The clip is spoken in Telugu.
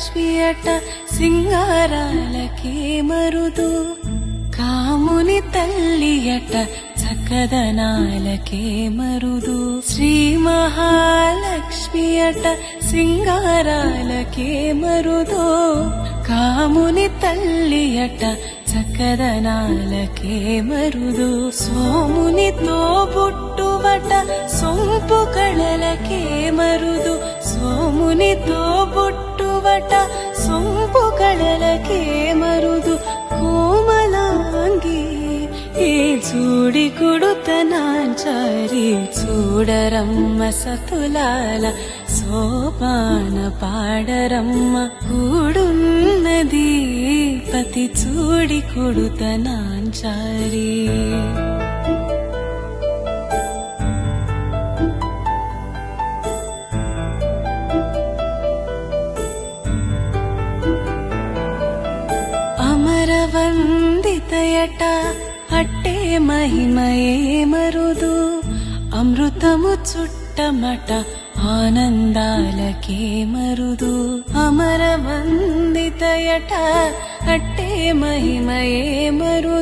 మహాలక్ష్మియట సింగారాలకే మరుదు, కాముని తల్లియట చక్కదనాలకే మరుదు. శ్రీ మహాలక్ష్మియట సింగారాలకే మరుదు, కాముని తల్లియట చక్కదనాలకే మరుదు. సోమునితో బుట్టువట సొంపు కళలకే మరుదు, సోమునితో బుట్టువట సొంపు కళలకే మరుదు. కోమలాంగి ఈ చూడి కుడుతనాంచారి, చూడరమ్మ సతులాల సోపాన పాడరమ్మ. కూడున్నది పతి చూడి కుడుతనాంచారి. అమరవందితయట అట్టే మహిమయే మరుదు, అమృతము చుట్టమట ఆనందాలకే మరుదు. అమరవందితయట అట్టే మహిమయే మరుదు.